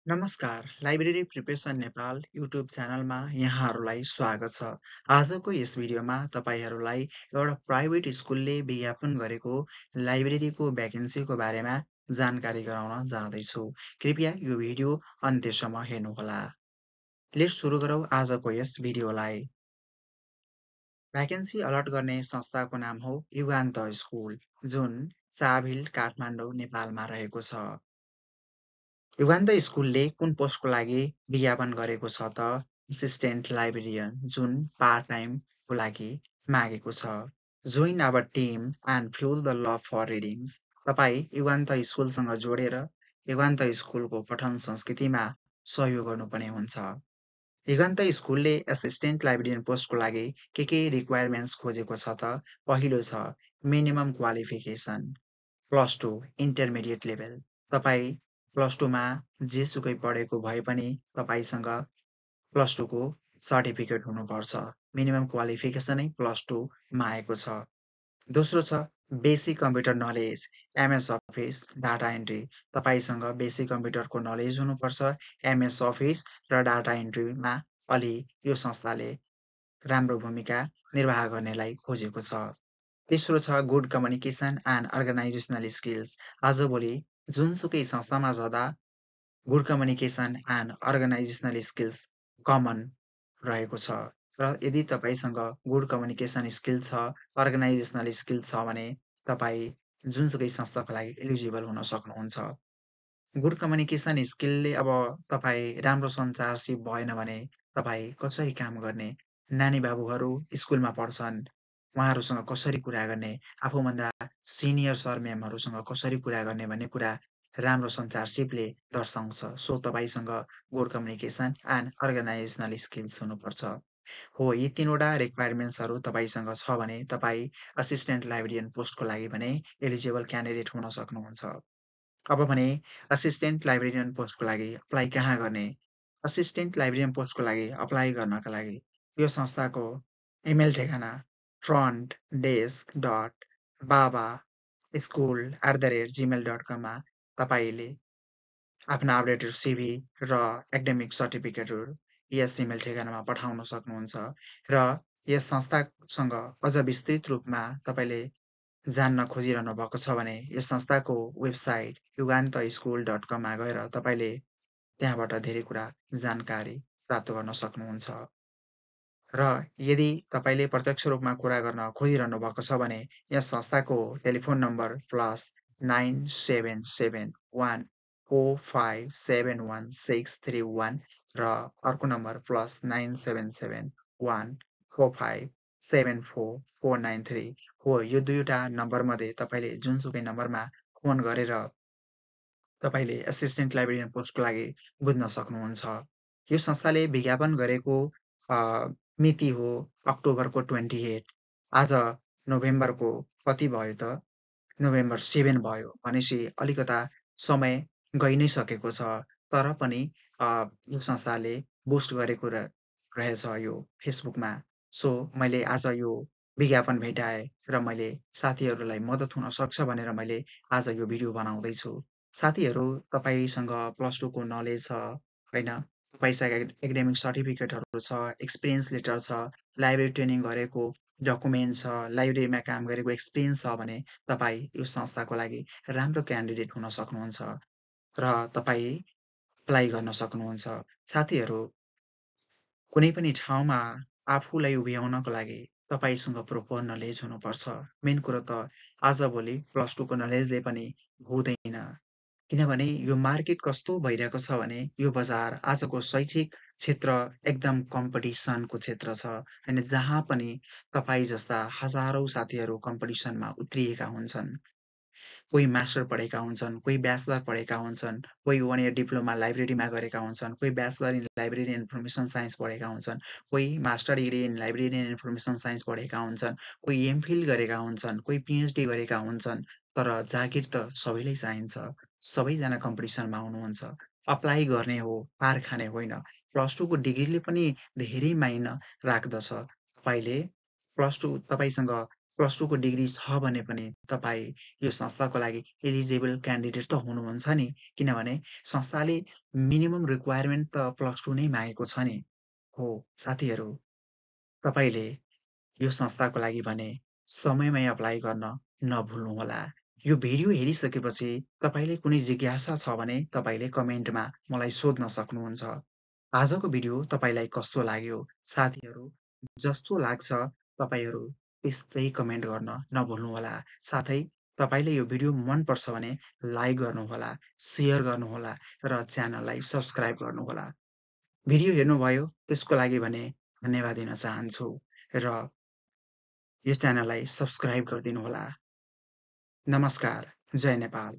नमस्कार, library preparation Nepal YouTube च्यानलमा यहाँहरूलाई स्वागत छ। आजको यस भिडियोमा तपाईँहरूलाई एउटा प्राइभेट स्कुलले विज्ञापन गरेको लाइब्रेरीको भ्याकेन्सीको बारेमा जानकारी गराउन जाँदैछु। कृपया यो भिडियो अन्त्यसम्म हेर्नुहोला। लेट्स सुरु गरौँ आजको यस भिडियोलाई। भ्याकेन्सी अलर्ट गर्ने संस्थाको नाम हो युगान्त स्कुल, जुन चाभिल, काठमाडौँ, नेपालमा रहेको छ। युगान्त स्कुलले कुन पोस्टको लागि विज्ञापन गरेको छ त असिस्टेन्ट लाइब्रेरियन, जुन पार्ट टाइमको लागि मागेको छ। Join our team and fuel the love for readings. तपाईँ युगान्त स्कुलसँग जोडेर युगान्त स्कुलको पठन संस्कृतिमा सहयोग गर्नुपर्ने हुन्छ। युगान्त स्कुलले एसिस्टेन्ट लाइब्रेरियन पोस्टको लागि के रिक्वायरमेन्ट्स खोजेको छ त पहिलो छ मिनिमम क्वालिफिकेसन +2 इन्टरमिडिएट लेभल। तपाईँ +2मा जेसुकै पढेको भए पनि तपाईँसँग +2 को सर्टिफिकेट हुनुपर्छ। मिनिमम क्वालिफिकेसनै +2 मागेको छ। दोस्रो छ basic computer knowledge, MS office, data entry. तपाईँसँग बेसिक कम्प्युटरको नलेज हुनुपर्छ। एमएस अफिस र डाटा एन्ट्रीमा अलि यो संस्थाले राम्रो भूमिका निर्वाह गर्नेलाई खोजेको छ। तेस्रो छ good communication and organisational skills. आजभोलि जुनसुकै संस्थामा जाँदा good communication and organisational skills common रहेको छ। र यदि तपाईँसँग गुड कम्युनिकेसन स्किल छ, अर्गनाइजेसनल स्किल छ भने तपाईँ जुनसुकै संस्थाको लागि एलिजिबल हुन सक्नुहुन्छ। गुड कम्युनिकेसन स्किलले अब तपाईँ राम्रो सञ्चारसिप भएन भने तपाईँ कसरी काम गर्ने, नानी बाबुहरू स्कुलमा पढ्छन्, उहाँहरूसँग कसरी कुरा गर्ने, आफूभन्दा सिनियर सर म्यामहरूसँग कसरी कुरा गर्ने भन्ने कुरा राम्रो सञ्चारसिपले दर्शाउँछ। सो तपाईँसँग good communication and organisational skills हुनुपर्छ। हो, यी तीनवटा रिक्वायरमेन्ट्सहरू तपाईँसँग छ भने तपाईँ असिस्टेन्ट लाइब्रेरियन पोस्टको लागि भने एलिजिबल क्यान्डिडेट हुन सक्नुहुन्छ। अब भने असिस्टेन्ट लाइब्रेरियन पोस्टको लागि अप्लाई कहाँ गर्ने? असिस्टेन्ट लाइब्रेरियन पोस्टको लागि अप्लाई गर्नका लागि यो संस्थाको इमेल ठेगाना frontdesk.baba@school@gmail.com मा तपाईँले आफ्ना अपडेटेड सिभी र एकाडेमिक सर्टिफिकेटहरू यस इमेल ठेगानामा पठाउन सक्नुहुन्छ। र यस संस्थासँग अझ विस्तृत रूपमा तपाईँले जान्न खोजिरहनु भएको छ भने यस संस्थाको वेबसाइट yugantaschool.com मा गएर तपाईँले त्यहाँबाट धेरै कुरा जानकारी प्राप्त गर्न सक्नुहुन्छ। र यदि तपाईँले प्रत्यक्ष रूपमा कुरा गर्न खोजिरहनु भएको छ भने यस संस्थाको टेलिफोन नम्बर +9771457161 र अर्को नम्बर +977145749493 हो। यो दुईवटा नम्बरमध्ये तपाईँले जुनसुकै नम्बरमा फोन गरेर तपाईँले असिस्टेन्ट लाइब्रेरियन पोस्टको लागि बुझ्न सक्नुहुन्छ। यो संस्थाले विज्ञापन गरेको मिति हो अक्टोबरको 28। आज नोभेम्बरको कति भयो त? नोभेम्बर 7 भयो भनेपछि अलिकता समय गइ नै सकेको छ। तर पनि यो संस्थाले बुस्ट गरेको रहेछ यो फेसबुकमा। सो मैले आज यो विज्ञापन भेटाएँ र मैले साथीहरूलाई मद्दत हुन सक्छ भनेर मैले आज यो भिडियो बनाउँदैछु। साथीहरू तपाईँसँग +2 को नलेज छ होइन, तपाईँसँग एकाडेमिक सर्टिफिकेटहरू छ, एक्सपिरियन्स लेटर छ, लाइब्रेरी ट्रेनिङ गरेको डकुमेन्ट छ, लाइब्रेरीमा काम गरेको एक्सपिरियन्स छ भने तपाईँ यो संस्थाको लागि राम्रो क्यान्डिडेट हुन सक्नुहुन्छ र तपाईँ अप्लाई गर्न सक्नुहुन्छ। साथीहरू, कुनै पनि ठाउँमा आफूलाई उभ्याउनको लागि तपाईँसँग प्रोपर नलेज हुनुपर्छ। मेन कुरो त आजभोलि +2 को नलेजले पनि हुँदैन। किनभने यो मार्केट कस्तो भइरहेको छ भने यो बजार आजको शैक्षिक क्षेत्र एकदम कम्पिटिसनको क्षेत्र छ होइन, जहाँ पनि तपाईँ जस्ता हजारौँ साथीहरू कम्पिटिसनमा उत्रिएका हुन्छन्। कोही मास्टर पढेका हुन्छन्, कोही ब्याचलर पढेका हुन्छन्, कोही 1 इयर डिप्लोमा लाइब्रेरीमा गरेका हुन्छन्, कोही bachelor in library and information science पढेका हुन्छन्, कोही master degree in library and information science पढेका हुन्छन्, कोही एमफिल गरेका हुन्छन्, कोही पिएचडी गरेका हुन्छन्। तर जागिर त सबैलाई चाहिन्छ। सबैजना कम्पिटिसनमा हुनुहुन्छ। अप्लाई गर्ने हो, पार खाने होइन। +2 को डिग्रीले पनि धेरै मायना राख्दछ। तपाईँले +2 तपाईँसँग +2 को डिग्री छ भने पनि तपाईँ यो संस्थाको लागि एलिजिबल क्यान्डिडेट त हुनुहुन्छ नि, किनभने संस्थाले मिनिमम रिक्वायरमेन्ट त +2 नै मागेको छ नि। हो साथीहरू, तपाईँले यो संस्थाको लागि भने समयमै अप्लाई गर्न नभुल्नुहोला। यो भिडियो हेरिसकेपछि तपाईँले कुनै जिज्ञासा छ भने तपाईँले कमेन्टमा मलाई सोध्न सक्नुहुन्छ। आजको भिडियो तपाईँलाई कस्तो लाग्यो? साथीहरू, जस्तो लाग्छ तपाईँहरू त्यस्तै कमेन्ट गर्न नभुल्नुहोला। साथै तपाईँले यो भिडियो मनपर्छ भने लाइक गर्नुहोला, सेयर गर्नुहोला र च्यानललाई सब्स्क्राइब गर्नुहोला। भिडियो हेर्नुभयो त्यसको लागि भने धन्यवाद दिन चाहन्छु र यो च्यानललाई सब्स्क्राइब गरिदिनुहोला। नमस्कार, जय नेपाल।